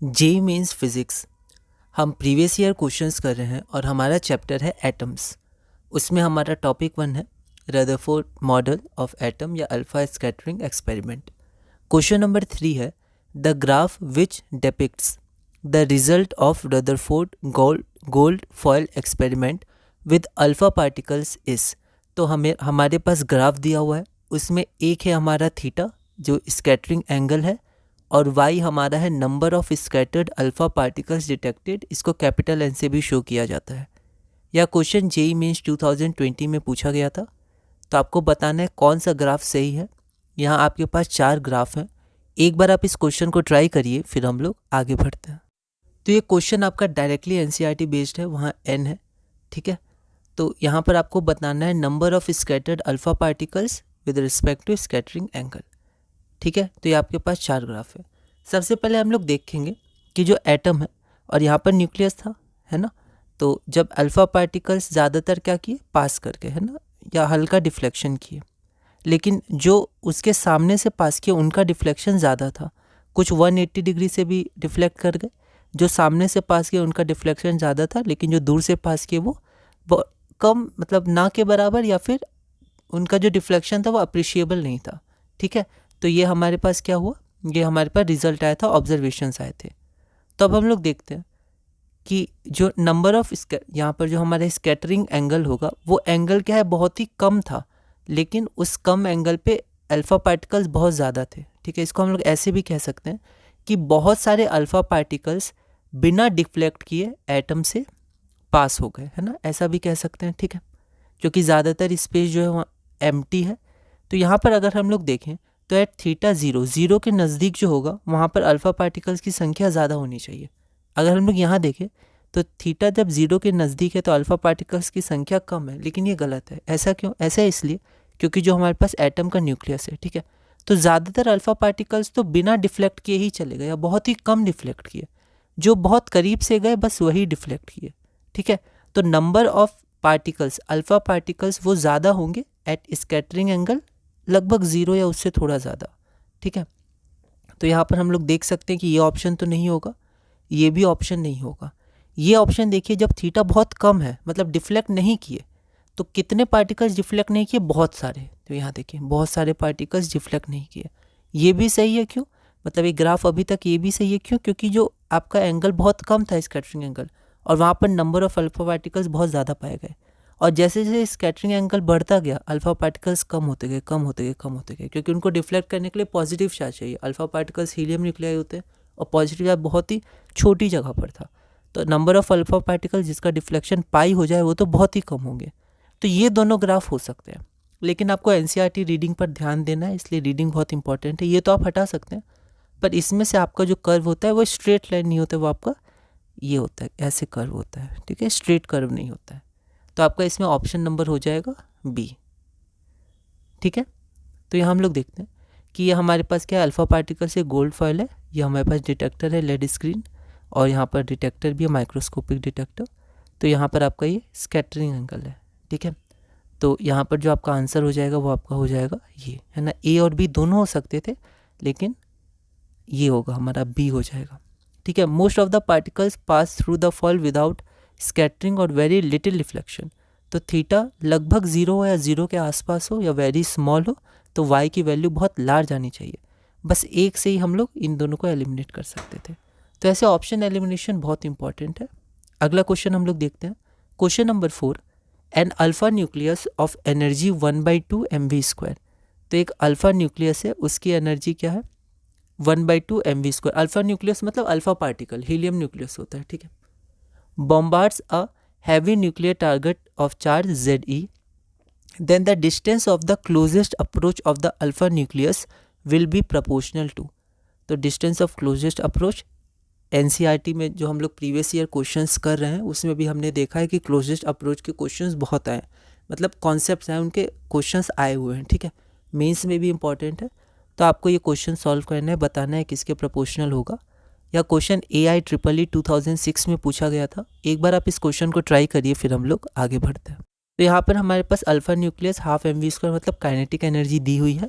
जे means physics. हम previous year questions कर रहे हैं और हमारा चैप्टर है एटम्स। उसमें हमारा टॉपिक 1 है रदरफोर्ड मॉडल ऑफ एटम या alpha scattering experiment. Question number 3 है the graph which depicts the result of Rutherford gold foil experiment with alpha particles is. तो हमारे पास ग्राफ दिया हुआ है, उसमें एक है हमारा थीटा जो स्कैटरिंग एंगल है और y हमारा है number of scattered alpha particles detected. इसको कैपिटल एन से भी शो किया जाता है। यह क्वेश्चन जेईई मेंस 2020 में पूछा गया था। तो आपको बताना है कौन सा ग्राफ सही है। यहाँ आपके पास 4 ग्राफ हैं। एक बार आप इस क्वेश्चन को ट्राई करिए, फिर हम लोग आगे बढ़ते हैं। तो ये क्वेश्चन आपका डायरेक्टली एनसीईआरटी बेस्ड है, वहाँ n है, ठीक है। तो यहाँ पर आपको बताना है number of scattered alpha particles with respect to scattering angle, ठीक है। तो ये आपके पास 4 ग्राफ है। सबसे पहले हम लोग देखेंगे कि जो एटम है और यहाँ पर न्यूक्लियस था, है ना। तो जब अल्फा पार्टिकल्स ज़्यादातर क्या किए, पास करके, है ना, या हल्का डिफ्लेक्शन किए, लेकिन जो उसके सामने से पास किए उनका डिफ्लेक्शन ज़्यादा था। कुछ 180 डिग्री से भी डिफ्लेक्ट कर गए। जो सामने से पास किए उनका डिफ्लेक्शन ज़्यादा था, लेकिन जो दूर से पास किए वो कम, मतलब ना के बराबर, या फिर उनका जो डिफ्लेक्शन था वो अप्रिशिएबल नहीं था, ठीक है। तो ये हमारे पास क्या हुआ, ये हमारे पास रिजल्ट आया था, ऑब्जर्वेशंस आए थे। तो अब हम लोग देखते हैं कि जो नंबर ऑफ यहाँ पर जो हमारा स्कैटरिंग एंगल होगा वो एंगल क्या है, बहुत ही कम था, लेकिन उस कम एंगल पे अल्फा पार्टिकल्स बहुत ज़्यादा थे, ठीक है। इसको हम लोग ऐसे भी कह सकते हैं कि बहुत सारे अल्फा पार्टिकल्स बिना डिफ्लेक्ट किए एटम से पास हो गए, है ना, ऐसा भी कह सकते हैं, ठीक है। क्योंकि ज़्यादातर स्पेस जो है वहाँ एम्प्टी है। तो यहाँ पर अगर हम लोग देखें तो एट थीटा 0 के नज़दीक जो होगा वहाँ पर अल्फ़ा पार्टिकल्स की संख्या ज़्यादा होनी चाहिए। अगर हम लोग यहाँ देखें तो थीटा जब 0 के नज़दीक है तो अल्फ़ा पार्टिकल्स की संख्या कम है, लेकिन ये गलत है। ऐसा क्यों? ऐसा इसलिए क्योंकि जो हमारे पास एटम का न्यूक्लियस है, ठीक है, तो ज़्यादातर अल्फ़ा पार्टिकल्स तो बिना डिफ्लेक्ट किए ही चले गए या बहुत ही कम डिफ्लेक्ट किए। जो बहुत करीब से गए बस वही डिफ्लेक्ट किए, ठीक है। तो number of particles, alpha particles, वो ज़्यादा होंगे एट स्कैटरिंग एंगल लगभग 0 या उससे थोड़ा ज़्यादा, ठीक है। तो यहाँ पर हम लोग देख सकते हैं कि ये ऑप्शन तो नहीं होगा, ये भी ऑप्शन नहीं होगा। ये ऑप्शन देखिए, जब थीटा बहुत कम है, मतलब डिफ्लेक्ट नहीं किए, तो कितने पार्टिकल्स डिफ्लेक्ट नहीं किए, बहुत सारे। तो यहाँ देखिए बहुत सारे पार्टिकल्स डिफ्लेक्ट नहीं किए। ये भी सही है, क्यों, मतलब ये ग्राफ अभी तक ये भी सही है, क्यों, क्योंकि जो आपका एंगल बहुत कम था स्कैटरिंग एंगल, और वहाँ पर नंबर ऑफ अल्फा पार्टिकल्स बहुत ज़्यादा पाए गए। और जैसे जैसे स्कैटरिंग एंगल बढ़ता गया अल्फा पार्टिकल्स कम होते गए, कम होते गए, कम होते गए, क्योंकि उनको डिफ्लेक्ट करने के लिए पॉजिटिव चार्ज चाहिए। अल्फा पार्टिकल्स हीलियम न्यूक्लियाई होते हैं और पॉजिटिव चार्ज बहुत ही छोटी जगह पर था। तो नंबर ऑफ अल्फा पार्टिकल्स जिसका डिफ्लेक्शन पाई हो जाए वो तो बहुत ही कम होंगे। तो ये दोनों ग्राफ हो सकते हैं, लेकिन आपको एनसीईआरटी रीडिंग पर ध्यान देना है, इसलिए रीडिंग बहुत इंपॉर्टेंट है। ये तो आप हटा सकते हैं, पर इसमें से आपका जो कर्व होता है वो स्ट्रेट लाइन नहीं होता, वो आपका ये होता है, ऐसे कर्व होता है, ठीक है, स्ट्रेट कर्व नहीं होता है। तो आपका इसमें ऑप्शन नंबर हो जाएगा बी, ठीक है। तो यहाँ हम लोग देखते हैं कि ये हमारे पास क्या है, अल्फ़ा पार्टिकल से गोल्ड फॉयल है, ये हमारे पास डिटेक्टर है लेड स्क्रीन, और यहाँ पर डिटेक्टर भी है माइक्रोस्कोपिक डिटेक्टर। तो यहाँ पर आपका ये स्कैटरिंग एंगल है, ठीक है। तो यहाँ पर जो आपका आंसर हो जाएगा वो आपका हो जाएगा ये, है ना। ए और बी दोनों हो सकते थे, लेकिन ये होगा हमारा बी हो जाएगा, ठीक है। Most of the particles pass through the fall without scattering और वेरी लिटिल रिफ्लेक्शन। तो थीटा लगभग 0 हो या 0 के आसपास हो या वेरी स्मॉल हो, तो y की वैल्यू बहुत लार्ज आनी चाहिए। बस एक से ही हम लोग इन दोनों को एलिमिनेट कर सकते थे। तो ऐसे ऑप्शन एलिमिनेशन बहुत इंपॉर्टेंट है। अगला क्वेश्चन हम लोग देखते हैं, question number 4, an alpha nucleus of energy 1/2 mv²। तो एक अल्फा न्यूक्लियस है, उसकी एनर्जी क्या है, 1/2 mv²। अल्फा न्यूक्लियस मतलब अल्फा पार्टिकल, हीलियम न्यूक्लियस होता है, ठीक है। Bombards a heavy nuclear target of charge ZE, then the distance of the closest approach of the alpha nucleus will be proportional to। तो distance of closest approach NCERT में जो हम लोग previous year questions कर रहे हैं उसमें भी हमने देखा है कि क्लोजेस्ट अप्रोच के क्वेश्चंस बहुत आए, मतलब कॉन्सेप्ट्स हैं उनके क्वेश्चंस आए हुए हैं, ठीक है। मेंस में भी इंपॉर्टेंट है। तो आपको ये क्वेश्चन सॉल्व करना है, बताना है किसके प्रोपोर्शनल होगा। या क्वेश्चन AIEEE 2006 में पूछा गया था। एक बार आप इस क्वेश्चन को ट्राई करिए, फिर हम लोग आगे बढ़ते हैं। तो यहाँ पर हमारे पास अल्फा न्यूक्लियस ½ mv² मतलब काइनेटिक एनर्जी दी हुई है,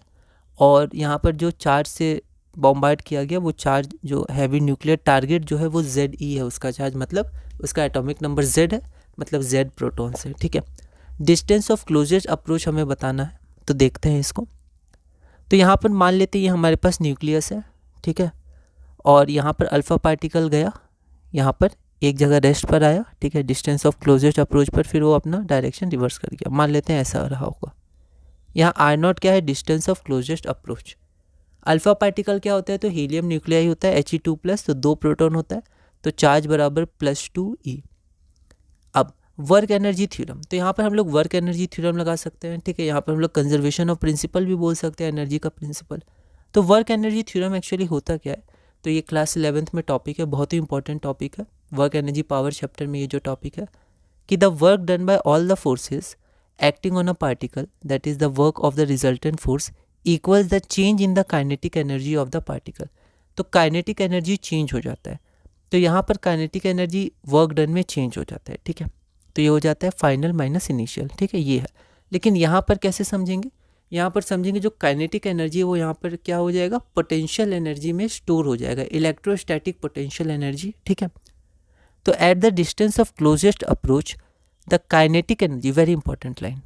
और यहाँ पर जो चार्ज से बॉम्बार्ड किया गया वो चार्ज जो हैवी न्यूक्लियर टारगेट जो है वो ZE है उसका चार्ज, मतलब उसका एटॉमिक नंबर Z है, मतलब Z प्रोटॉन्स है, ठीक है। डिस्टेंस ऑफ क्लोजेस्ट अप्रोच हमें बताना है, तो देखते हैं इसको। तो यहाँ पर मान लेते हैं ये हमारे पास न्यूक्लियस है, ठीक है, और यहाँ पर अल्फ़ा पार्टिकल गया, यहाँ पर एक जगह रेस्ट पर आया, ठीक है, डिस्टेंस ऑफ क्लोजेस्ट अप्रोच पर, फिर वो अपना डायरेक्शन रिवर्स कर गया, मान लेते हैं ऐसा रहा होगा। यहाँ R0 क्या है, distance of closest approach. Alpha particle क्या होता है, तो हीलियम न्यूक्लियाई होता है, He2+, तो 2 प्रोटॉन होता है, तो चार्ज बराबर +2E। अब वर्क एनर्जी थ्योरम, तो यहाँ पर हम लोग वर्क एनर्जी थ्योरम लगा सकते हैं, ठीक है, यहाँ पर हम लोग कंजर्वेशन ऑफ प्रिंसिपल भी बोल सकते हैं, एनर्जी का प्रिंसिपल। तो वर्क एनर्जी थ्योरम एक्चुअली होता क्या है, तो ये क्लास 11th में टॉपिक है, बहुत ही इंपॉर्टेंट टॉपिक है, वर्क एनर्जी पावर चैप्टर में ये जो टॉपिक है कि the work done by all the forces acting on a particle that is the work of the resultant force equals the change in the kinetic energy of the particle. तो kinetic energy change हो जाता है, तो यहाँ पर kinetic energy work done में change हो जाता है, ठीक है, तो ये हो जाता है फाइनल माइनस इनिशियल, ठीक है, ये है। लेकिन यहाँ पर कैसे समझेंगे, यहाँ पर समझेंगे जो काइनेटिक एनर्जी है वो यहाँ पर क्या हो जाएगा, पोटेंशियल एनर्जी में स्टोर हो जाएगा, इलेक्ट्रोस्टैटिक पोटेंशियल एनर्जी, ठीक है। तो at the distance of closest approach the kinetic energy, very important line,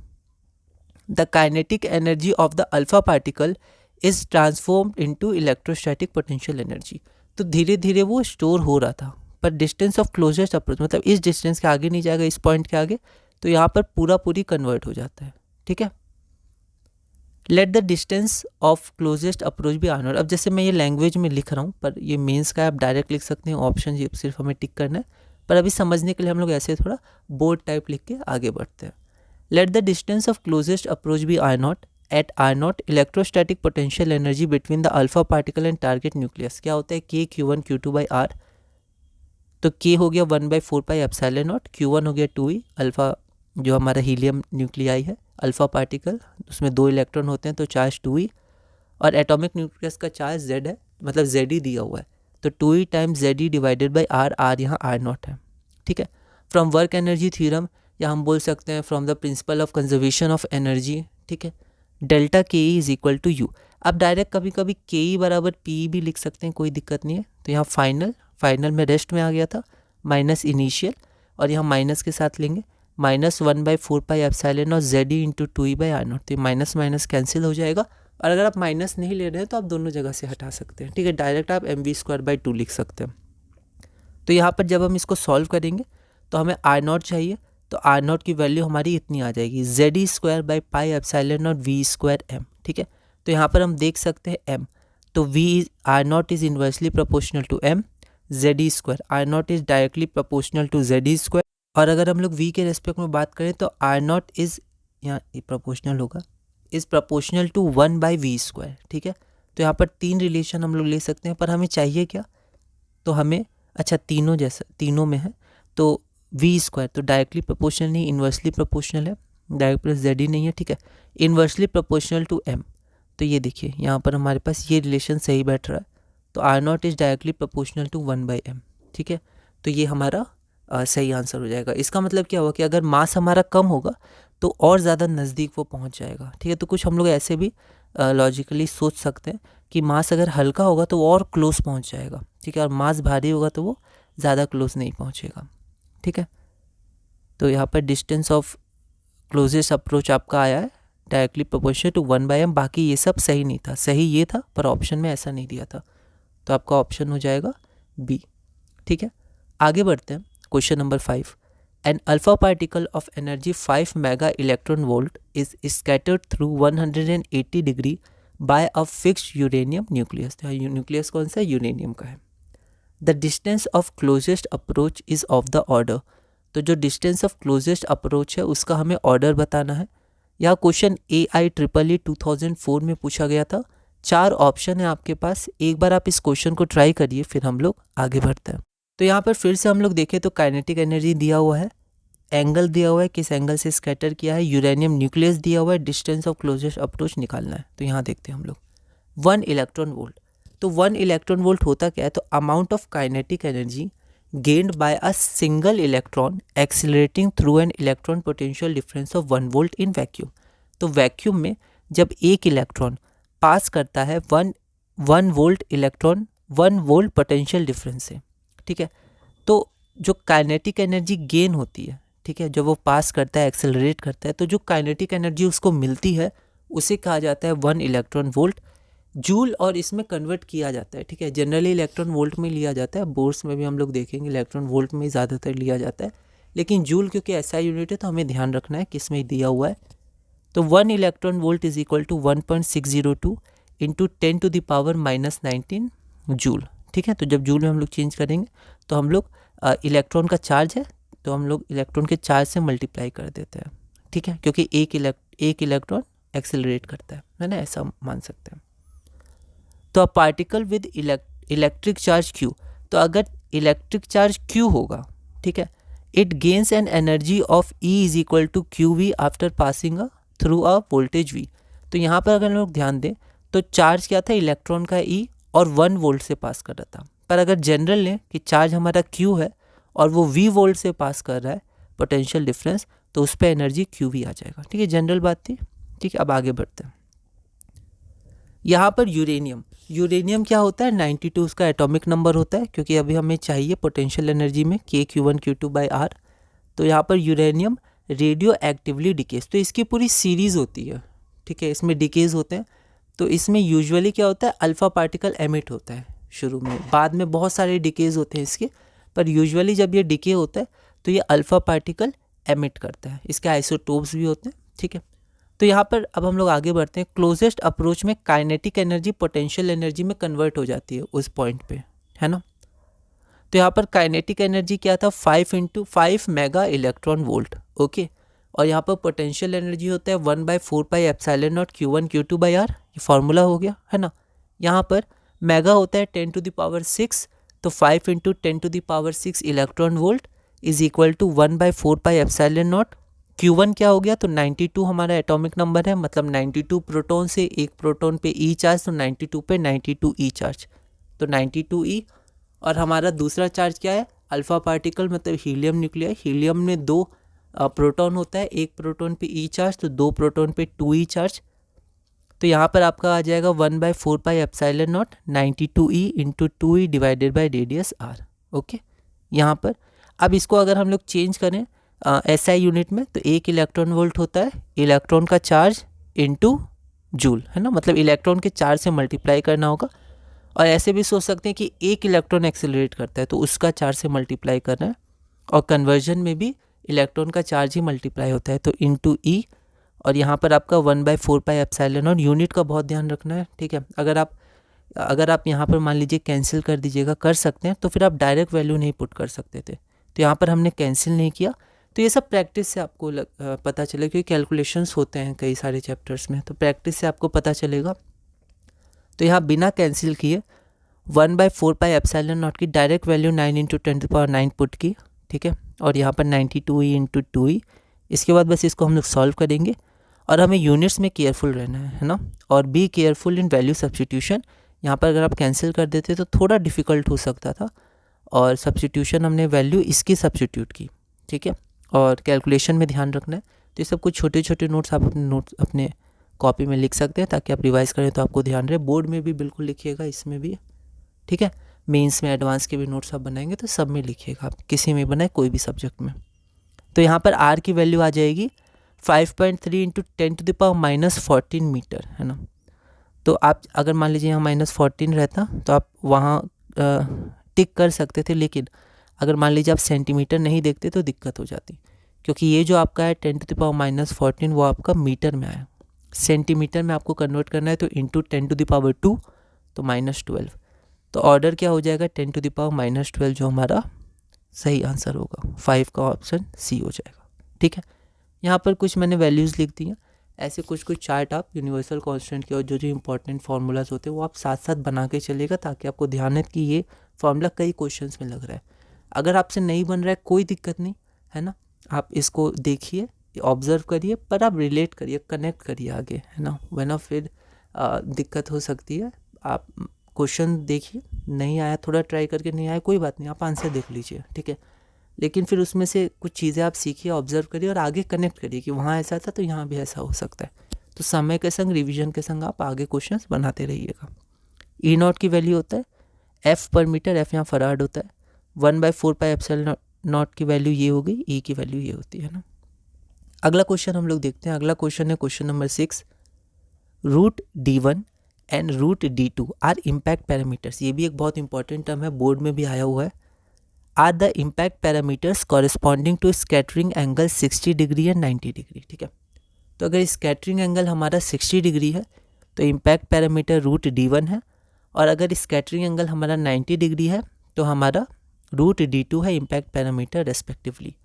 the kinetic energy of the alpha particle is transformed into electrostatic potential energy. तो धीरे धीरे वो स्टोर हो रहा था, पर डिस्टेंस ऑफ क्लोजेस्ट अप्रोच मतलब इस डिस्टेंस के आगे नहीं जाएगा, इस पॉइंट के आगे, तो यहाँ पर पूरी कन्वर्ट हो जाता है, ठीक है। Late the distance of closest approach भी R0। अब जैसे मैं ये लैंग्वेज में लिख रहा हूँ, पर ये मेंस का आप डायरेक्ट लिख सकते हैं, ऑप्शन ये सिर्फ हमें टिक करना है, पर अभी समझने के लिए हम लोग ऐसे थोड़ा बोर्ड टाइप लिख के आगे बढ़ते हैं। Let the distance of closest approach भी R0। At R0 electrostatic potential energy between the alpha particle and target nucleus क्या होता है, K Q1 Q2 by R। तो K हो गया 1/4πε0, Q1 हो गया 2E, अल्फा जो हमारा हीलियम न्यूक्लियाई है, अल्फा पार्टिकल, उसमें 2 इलेक्ट्रॉन होते हैं, तो चार्ज 2E, और एटॉमिक न्यूक्लियस का चार्ज Z है, मतलब ZE दिया हुआ है, तो 2E times ZE divided by R, R यहाँ R0 है, ठीक है। फ्रॉम वर्क एनर्जी थ्योरम, या हम बोल सकते हैं from the principle of conservation of energy, ठीक है, delta KE is equal to U। अब डायरेक्ट कभी कभी KE बराबर PE भी लिख सकते हैं, कोई दिक्कत नहीं है। तो यहाँ फाइनल में रेस्ट में आ गया था, माइनस इनिशियल, और यहाँ माइनस के साथ लेंगे, -1/4πε0 ZE इंटू 2E/R0, तो माइनस माइनस कैंसिल हो जाएगा, और अगर आप माइनस नहीं ले रहे हैं तो आप दोनों जगह से हटा सकते हैं, ठीक है, डायरेक्ट आप mv²/2 लिख सकते हैं। तो यहाँ पर जब हम इसको सॉल्व करेंगे तो हमें R0 चाहिए, तो R0 की वैल्यू हमारी इतनी आ जाएगी, ZE²/πε0 V²m, ठीक है। तो यहाँ पर हम देख सकते हैं m, तो R0 is inversely proportional to m, ZE², R0 is directly proportional to ZE², और अगर हम लोग v के रेस्पेक्ट में बात करें तो R0 इज यहाँ प्रोपोर्शनल होगा, इज प्रोपोर्शनल टू 1/v², ठीक है। तो यहाँ पर 3 रिलेशन हम लोग ले सकते हैं, पर हमें चाहिए क्या, तो हमें अच्छा तीनों जैसा तीनों में है, तो v², तो डायरेक्टली प्रोपोर्शनल नहीं, इन्वर्सली प्रोपोर्शनल है, डायरेक्ट प्लस ZE नहीं है, ठीक है, इन्वर्सली प्रोपोर्शनल टू m। तो ये देखिए यहाँ पर हमारे पास ये रिलेशन सही बैठ रहा है, तो R0 is directly proportional to 1/m, ठीक है। तो ये हमारा सही आंसर हो जाएगा। इसका मतलब क्या हुआ कि अगर मास हमारा कम होगा तो और ज़्यादा नज़दीक वो पहुंच जाएगा, ठीक है। तो कुछ हम लोग ऐसे भी लॉजिकली सोच सकते हैं कि मास अगर हल्का होगा तो वो और क्लोज पहुंच जाएगा, ठीक है, और मास भारी होगा तो वो ज़्यादा क्लोज नहीं पहुंचेगा, ठीक है। तो यहाँ पर डिस्टेंस ऑफ क्लोजेस्ट अप्रोच आपका आया है डायरेक्टली प्रोपोर्शनल टू 1/m, बाकी ये सब सही नहीं था, सही ये था पर ऑप्शन में ऐसा नहीं दिया था, तो आपका ऑप्शन हो जाएगा B, ठीक है। आगे बढ़ते हैं, question number 5। An alpha particle of energy 5 mega electron volt is scattered through 180 degree by a fixed uranium nucleus. Nucleus कौन सा है, यूरेनियम का है। The distance of closest approach is of the order, तो जो डिस्टेंस ऑफ क्लोजेस्ट अप्रोच है उसका हमें ऑर्डर बताना है। यह क्वेश्चन AIEEE 2004 में पूछा गया था। 4 ऑप्शन है आपके पास, एक बार आप इस क्वेश्चन को ट्राई करिए, फिर हम लोग आगे बढ़ते हैं। तो यहाँ पर फिर से हम लोग देखें तो काइनेटिक एनर्जी दिया हुआ है, एंगल दिया हुआ है, किस एंगल से स्कैटर किया है, यूरेनियम न्यूक्लियस दिया हुआ है, डिस्टेंस ऑफ क्लोजेस्ट अप्रोच निकालना है। तो यहाँ देखते हैं हम लोग 1 इलेक्ट्रॉन वोल्ट। तो 1 इलेक्ट्रॉन वोल्ट होता क्या है, तो amount of kinetic energy gained by a single electron accelerating through an electron potential difference of 1 volt in vacuum. तो वैक्यूम में जब एक इलेक्ट्रॉन पास करता है 1 1 volt electron 1 volt potential difference से, ठीक है। तो जो काइनेटिक एनर्जी गेन होती है, ठीक है, जब वो पास करता है, एक्सेलरेट करता है, तो जो काइनेटिक एनर्जी उसको मिलती है उसे कहा जाता है 1 इलेक्ट्रॉन वोल्ट जूल, और इसमें कन्वर्ट किया जाता है, ठीक है। जनरली इलेक्ट्रॉन वोल्ट में लिया जाता है, बोर्ड्स में भी हम लोग देखेंगे इलेक्ट्रॉन वोल्ट में ज़्यादातर लिया जाता है, लेकिन जूल क्योंकि ऐसा यूनिट है तो हमें ध्यान रखना है किस में दिया हुआ है। तो 1 electron volt is equal to 1.602 into 10⁻⁻19 joule, ठीक है। तो जब जूल में हम लोग चेंज करेंगे तो हम लोग इलेक्ट्रॉन का चार्ज है तो हम लोग इलेक्ट्रॉन के चार्ज से मल्टीप्लाई कर देते हैं, ठीक है, क्योंकि एक इलेक्ट्रॉन एक्सेलरेट करता है ना, ऐसा मान सकते हैं। तो a particle with electric charge Q, तो अगर इलेक्ट्रिक चार्ज क्यू होगा, ठीक है, it gains an energy of E is equal to Q V after passing through a voltage V. तो यहाँ पर अगर हम लोग ध्यान दें तो चार्ज क्या था, इलेक्ट्रॉन का ई, और 1 वोल्ट से पास कर रहा था। पर अगर जनरल लें कि चार्ज हमारा क्यू है और वो वी वोल्ट से पास कर रहा है पोटेंशियल डिफरेंस, तो उस पर एनर्जी क्यू वी आ जाएगा, ठीक है। जनरल बात थी, ठीक है। अब आगे बढ़ते हैं। यहाँ पर यूरेनियम क्या होता है, 92 उसका एटॉमिक नंबर होता है, क्योंकि अभी हमें चाहिए पोटेंशियल एनर्जी में KQ1Q2/R। तो यहाँ पर यूरेनियम रेडियो एक्टिवली डिकेज, तो इसकी पूरी सीरीज़ होती है, ठीक है, इसमें डिकेज होते हैं। तो इसमें यूजुअली क्या होता है, अल्फ़ा पार्टिकल एमिट होता है शुरू में, बाद में बहुत सारे डिकेज होते हैं इसके, पर यूजुअली जब ये डिके होता है तो ये अल्फ़ा पार्टिकल एमिट करता है। इसके आइसोटोप्स भी होते हैं, ठीक है। तो यहाँ पर अब हम लोग आगे बढ़ते हैं। क्लोजेस्ट अप्रोच में काइनेटिक एनर्जी पोटेंशियल एनर्जी में कन्वर्ट हो जाती है उस पॉइंट पे, है ना। तो यहाँ पर काइनेटिक एनर्जी क्या था, 5 × 5 मेगा इलेक्ट्रॉन वोल्ट, ओके। और यहाँ पर पोटेंशियल एनर्जी होता है 1/4πε0 Q1Q2/R, ये फार्मूला हो गया, है ना। यहाँ पर मेगा होता है 10⁶, तो 5 × 10⁶ electron volt is equal to 1/4πε0 Q1 क्या हो गया, तो 92 हमारा एटॉमिक नंबर है, मतलब 92 प्रोटॉन से एक प्रोटॉन पे ई चार्ज, तो 92 पे 92 ई चार्ज, तो 92 ई। और हमारा दूसरा चार्ज क्या है, अल्फ़ा पार्टिकल, मतलब हीलियम न्यूक्लियाई। हीलियम में 2 प्रोटॉन होता है, एक प्रोटॉन पे ई चार्ज, तो 2 प्रोटॉन पे 2 ई चार्ज। तो यहाँ पर आपका आ जाएगा 1/4πε0 92 E into 2 E divided by radius r, okay. यहाँ पर अब इसको अगर हम लोग चेंज करें SI यूनिट में, तो 1 इलेक्ट्रॉन वोल्ट होता है इलेक्ट्रॉन का चार्ज इनटू जूल, है ना, मतलब इलेक्ट्रॉन के चार्ज से मल्टीप्लाई करना होगा। और ऐसे भी सोच सकते हैं कि 1 इलेक्ट्रॉन एक्सेलरेट करता है तो उसका चार्ज से मल्टीप्लाई करना है, और कन्वर्जन में भी इलेक्ट्रॉन का चार्ज ही मल्टीप्लाई होता है, तो इनटू ई। और यहाँ पर आपका 1/4πε0, यूनिट का बहुत ध्यान रखना है, ठीक है। अगर आप यहाँ पर मान लीजिए कैंसिल कर दीजिएगा, कर सकते हैं, तो फिर आप डायरेक्ट वैल्यू नहीं पुट कर सकते थे, तो यहाँ पर हमने कैंसिल नहीं किया। तो ये सब प्रैक्टिस से आपको पता चलेगा, क्योंकि कैलकुलेशंस होते हैं कई सारे चैप्टर्स में, तो प्रैक्टिस से आपको पता चलेगा। तो यहाँ बिना कैंसिल किए 1/4πε0 की डायरेक्ट वैल्यू 9 × 10⁹ पुट की, ठीक है। और यहाँ पर 92e इंटू 2e। इसके बाद बस इसको हम लोग सॉल्व करेंगे, और हमें यूनिट्स में केयरफुल रहना है ना, और be careful in value substitution. यहाँ पर अगर आप कैंसिल कर देते तो थोड़ा डिफ़िकल्ट हो सकता था, और सब्सटीट्यूशन हमने वैल्यू इसकी सब्सटीट्यूट की, ठीक है। और कैलकुलेशन में ध्यान रखना है। तो ये सब कुछ छोटे छोटे नोट्स आप अपने कॉपी में लिख सकते हैं, ताकि आप रिवाइज करें तो आपको ध्यान रहे। बोर्ड में भी बिल्कुल लिखिएगा, इसमें भी, ठीक है। मेंस में एडवांस के भी नोट्स आप बनाएंगे तो सब में लिखिएगा, आप किसी में बनाए, कोई भी सब्जेक्ट में। तो यहाँ पर आर की वैल्यू आ जाएगी 5.3 × 10⁻14 मीटर, है ना। तो आप अगर मान लीजिए यहाँ -14 रहता तो आप वहाँ टिक कर सकते थे, लेकिन अगर मान लीजिए आप सेंटीमीटर नहीं देखते तो दिक्कत हो जाती, क्योंकि ये जो आपका है 10⁻14 वो आपका मीटर में आया। सेंटीमीटर में आपको कन्वर्ट करना है तो इंटू 10⁻2 तो -12। तो ऑर्डर क्या हो जाएगा, 10⁻12 जो हमारा सही आंसर होगा, 5 का ऑप्शन सी हो जाएगा, ठीक है। यहाँ पर कुछ मैंने वैल्यूज़ लिख दी हैं, ऐसे कुछ चार्ट आप यूनिवर्सल कांस्टेंट के और जो इंपॉर्टेंट फार्मूलाज होते हैं वो आप साथ साथ बना के चलेगा, ताकि आपको ध्यान है कि ये फार्मूला कई क्वेश्चंस में लग रहा है। अगर आपसे नहीं बन रहा है कोई दिक्कत नहीं, है ना, आप इसको देखिए, ऑब्जर्व करिए, पर आप रिलेट करिए, कनेक्ट करिए आगे, है ना, वरना फिर दिक्कत हो सकती है। आप क्वेश्चन देखिए, नहीं आया थोड़ा ट्राई करके, नहीं आया कोई बात नहीं, आप आंसर देख लीजिए, ठीक है। लेकिन फिर उसमें से कुछ चीज़ें आप सीखिए, ऑब्जर्व करिए और आगे कनेक्ट करिए कि वहाँ ऐसा था तो यहाँ भी ऐसा हो सकता है। तो समय के संग, रिवीजन के संग आप आगे क्वेश्चंस बनाते रहिएगा। ई नॉट की वैल्यू होता है एफ पर मीटर, एफ यहाँ फराड होता है, 1/4πε नॉट की वैल्यू ये हो गई, ई की वैल्यू ये होती है ना। अगला क्वेश्चन हम लोग देखते हैं। अगला क्वेश्चन है question number 6, root D1 and root D2 are impact parameters. ये भी एक बहुत इंपॉर्टेंट टर्म है, बोर्ड में भी आया हुआ है। Are the impact parameters corresponding to scattering angle 60 degree and 90 degree. ठीक है, तो अगर स्कैटरिंग एंगल हमारा 60 डिग्री है तो इम्पैक्ट पैरामीटर रूट D1 है, और अगर स्कैटरिंग एंगल हमारा 90 डिग्री है तो हमारा रूट D2 है impact parameter respectively.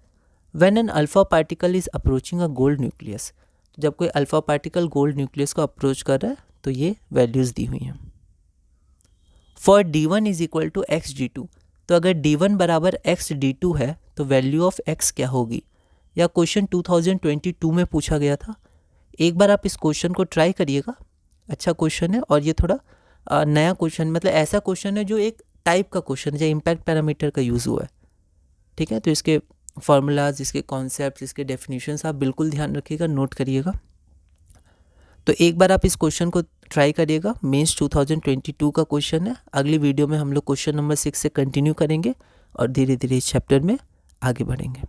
When an alpha particle is approaching a gold nucleus, जब कोई अल्फा पार्टिकल गोल्ड न्यूक्लियस को अप्रोच कर रहा है तो ये वैल्यूज़ दी हुई हैं। For D1 is equal to XD2, तो अगर D1 बराबर XD2 है तो वैल्यू ऑफ X क्या होगी, या क्वेश्चन 2022 में पूछा गया था। एक बार आप इस क्वेश्चन को ट्राई करिएगा, अच्छा क्वेश्चन है, और ये थोड़ा नया क्वेश्चन, मतलब ऐसा क्वेश्चन है जो एक टाइप का क्वेश्चन है, जो इम्पैक्ट पैरामीटर का यूज़ हुआ है। ठीक है, तो इसके फार्मूलाज, इसके कॉन्सेप्ट, इसके डेफिनेशंस आप बिल्कुल ध्यान रखिएगा, नोट करिएगा। तो एक बार आप इस क्वेश्चन को ट्राई करिएगा, मेंस 2022 का क्वेश्चन है। अगली वीडियो में हम लोग क्वेश्चन नंबर 6 से कंटिन्यू करेंगे और धीरे धीरे इस चैप्टर में आगे बढ़ेंगे।